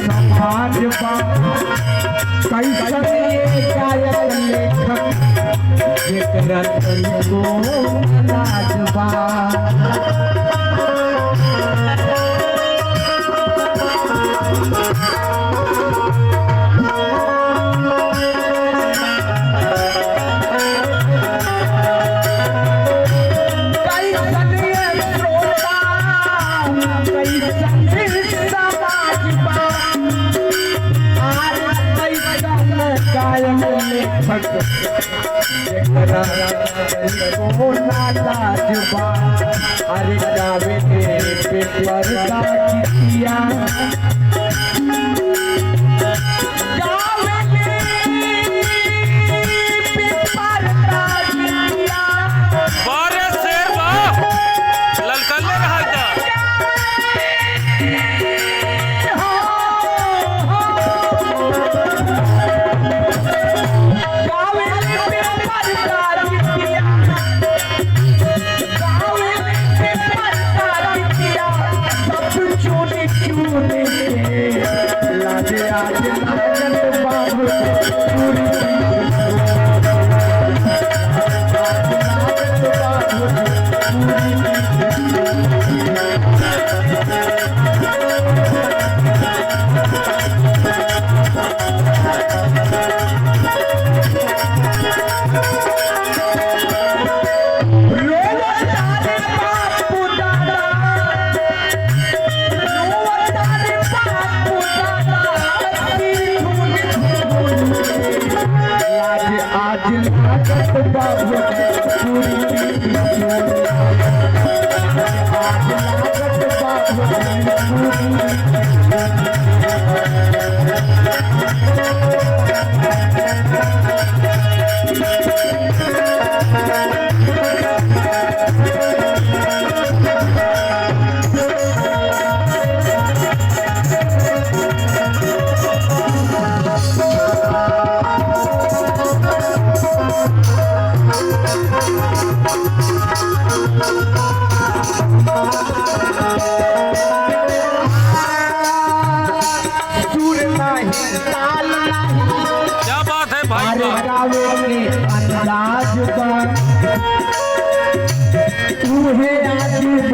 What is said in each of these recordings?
समाज कैसन गायक लेखक जेकरा तनिको लाजबा अरे गावे पेपर का किया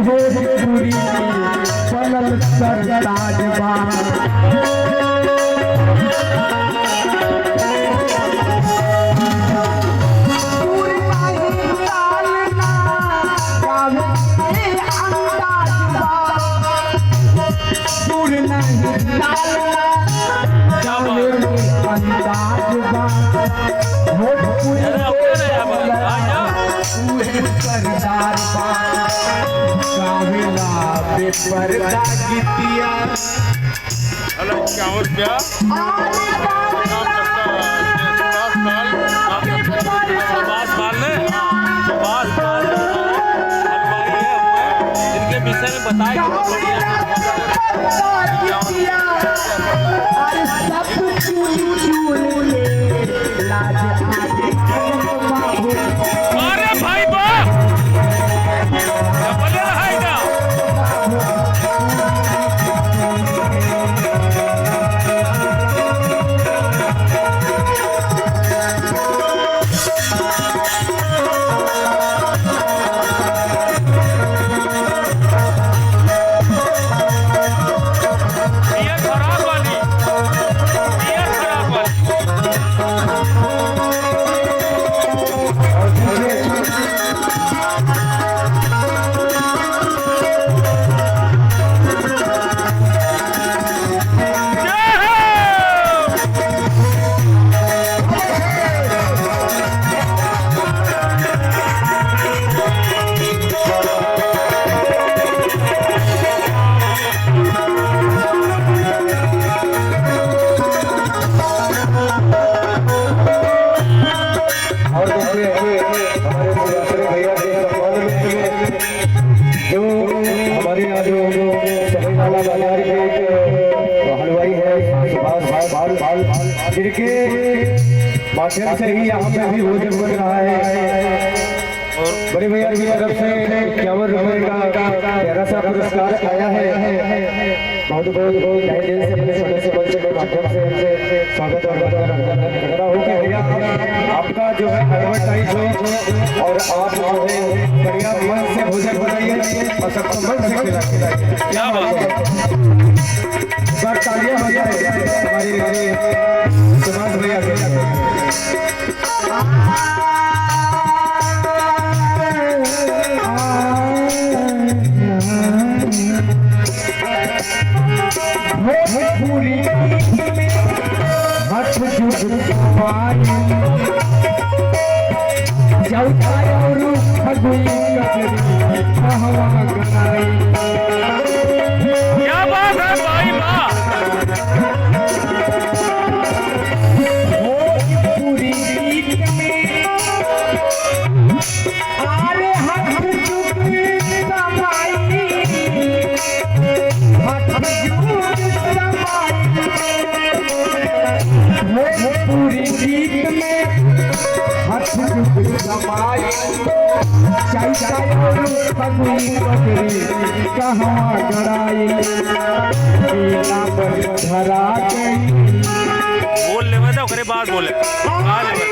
भोजपुरी बनल सरताजबा पेपर का गीतिया हेलो क्या हो गया इनके विषय में बताया जिनके माध्यम से ही यहाँ पे भी भोजन बन रहा है बड़े भैया की तरफ से 51 रुपए का प्यारा सा पुरस्कार आया है। बहुत बहुत तहे दिल से अपने छोटे से बच्चे के माध्यम से स्वागत और करता हूँ कि भैया आपका जो है एडवर्टाइज हो और आप जो है बढ़िया मन से भोजन बनाइए और सबको मन से खिलाइए। क्या बात है, बात तालियां हो जाए हमारे सुभाष भैया के भोजपुरी मत जुबानी जाऊताया और फगुई कजरी कहवा गनाई। क्या बात है भाई, वाह। भोजपुरी गीत में आरे हाथ चुप समाई, हाथ चुप समाई। भोजपुरी गीत में हाथ चुप समाई, चाचा और फगुई कजरी कहवा गड़ाई। पीला पर धरा गई बोल ले मैं तो करे बात बोले आ ले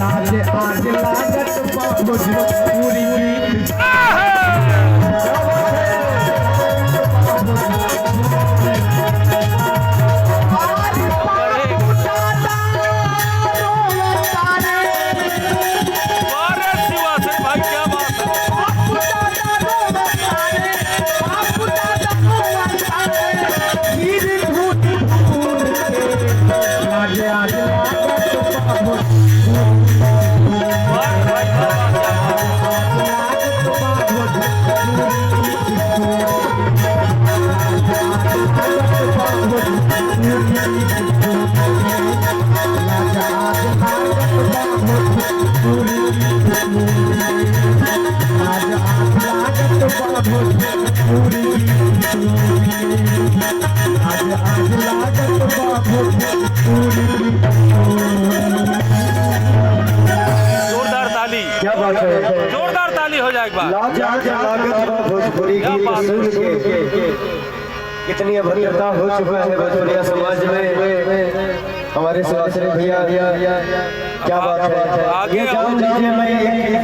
लाज आज लागत भोजपुरी गीत। भाई क्या बात है, लाज आज जोरदार ताली, क्या बात है, जोरदार ताली हो जाए एक बार। भोजपुरी गीत सुन के कितनी अभद्रता हो चुका है भोजपुरिया समाज में। हमारे सुभाषरी भैया क्या बात है, ये जान लीजिए। मैं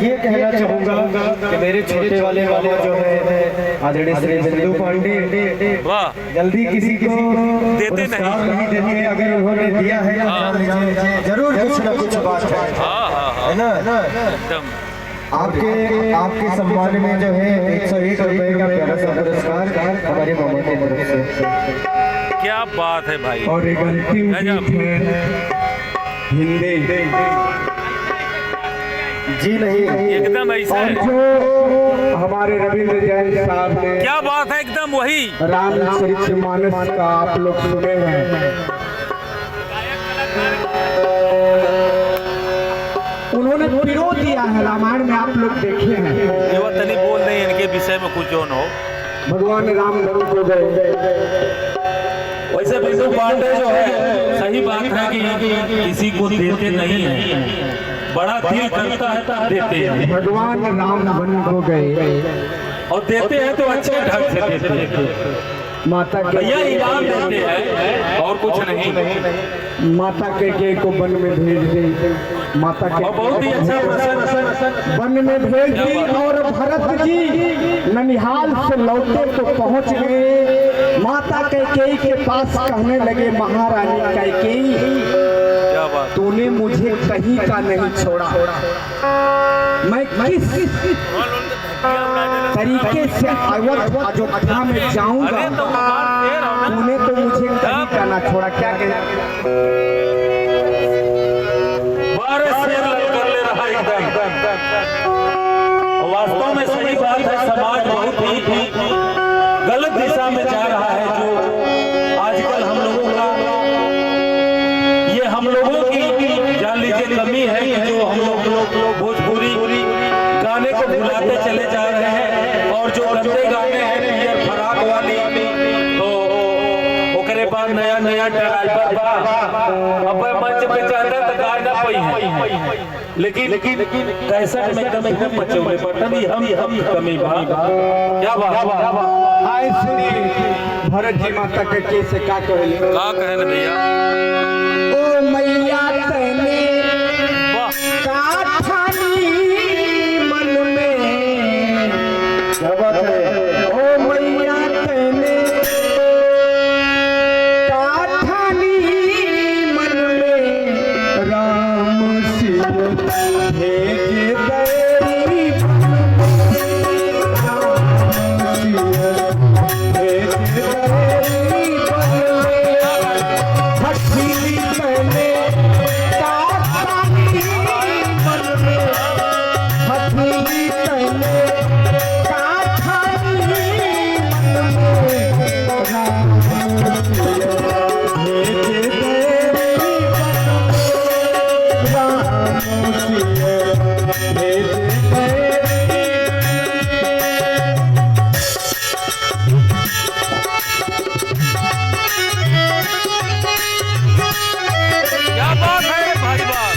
ये कहना चाहूँगा कि मेरे छोटे वाले जो है आदरणीय श्री बिंदु पांडे वाह, जल्दी किसी को देते नहीं देते, अगर उन्होंने दिया है जरूर कुछ न कुछ बात है ना। एकदम आपके सम्मान में जो है 101 रुपए का प्यारा सा पुरस्कार हमारे मामा की तरफ से। क्या बात है भाई, और एक अंतिम गीत है हिंदी जी नहीं एकदम ऐसा और है। जो हमारे रविंद्र जैन साहब ने क्या बात है, एकदम वही रामचरितमानस का आप लोग सुने हैं। उन्होंने पिरो दिया है, रामायण में आप लोग देखे हैं। ये वो तनी बोल नहीं इनके विषय में कुछ जो न हो। भगवान राम धर्म को गए। वैसे बिंदु पांडे जो है सही बात है कि किसी को देते नहीं है, बड़ा दिल करता है देते हैं। भगवान राम वन को गए और देते हैं तो अच्छे ढंग से देते हैं, माता के भैया इनाम देते हैं और कुछ नहीं। माता के को वन में भेज दी, माता के और बहुत ही अच्छा वन में भेज दी। और भरत जी ननिहाल से लौटे तो पहुंच गए माता कैकेयी के पास, कहने लगे महारानी कैकेयी क्या बात, तूने मुझे कहीं का नहीं छोड़ा, मैं किस तरीके से अयोध्या में जाऊंगा। अरे तो भगवान शेर हो तूने तो मुझे कभी का ना छोड़ा, क्या कहे? कर ले रहा एकदम। वास्तव में सही बात है, समाज बहुत ही गलत दिशा में जा रहा है। जो आजकल हम लोगों का, ये हम लोगों की जान लीजिए कमी है कि जो हम लोग भोजपुरी गाने को भुलाते चले जा रहे हैं। और जो गंदे गाने हैं पियर फराक वाली, तो ओकरे बाद नया नया ड्राइवर बा अब मंच पे चढ़ता तो गा ना पई है, लेकिन कैसेट में कमी है, पचौले बटन हम कमी बा। क्या बात आए सुनी भरत जी माता के कैसे का कहले? का कहन भैया? ओ मैया तने वाह, का ठानी मन में, क्या बात है? ओ मैया तने का ठानी मन में, राम सिंह भेज दे क्या बात है भाई बात?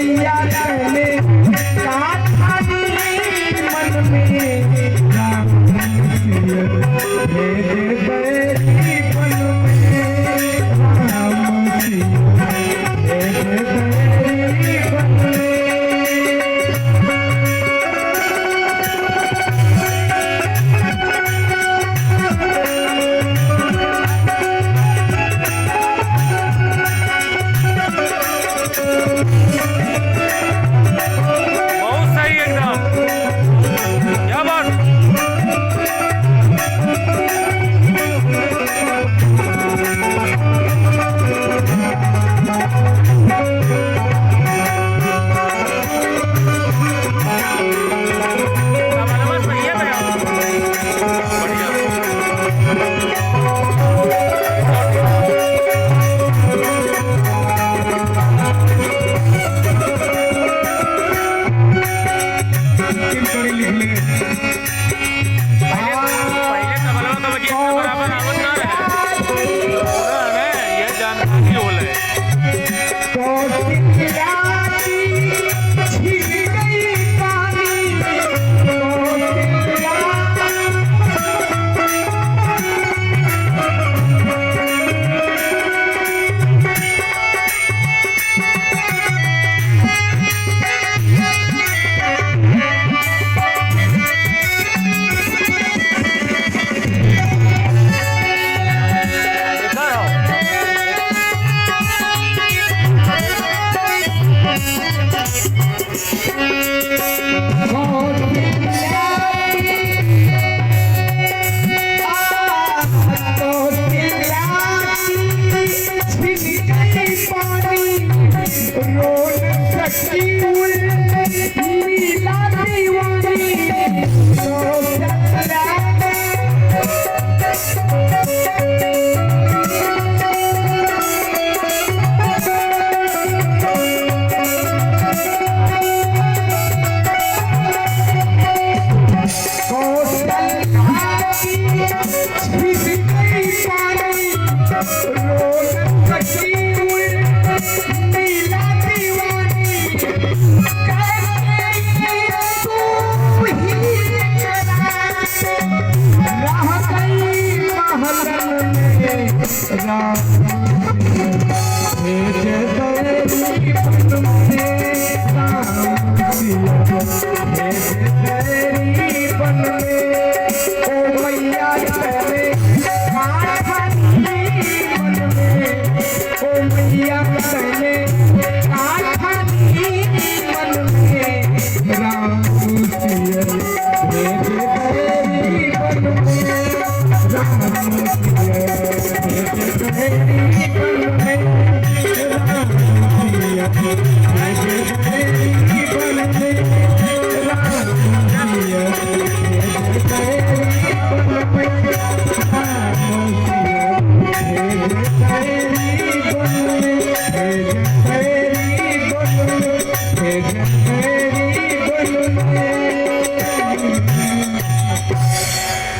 मैया कहने का थानी मन में राम सिया भेजे बैरी बन में राम सिया भेजे बैरी बन में। बहुत सही एकदम, क्या बात। नमस्ते भैया, बढ़िया। पहले तबला का बजीत के बराबर आवाज ना रहे, ये जानकारी बोले।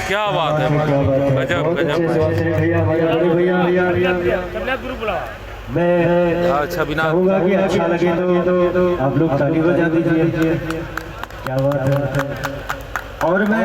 क्या बात है, गजब गजब। मैं अच्छा बिना कहूँगा कि अच्छा लगे तो आप लोग ताली बजा दीजिए। क्या बात है। और मैं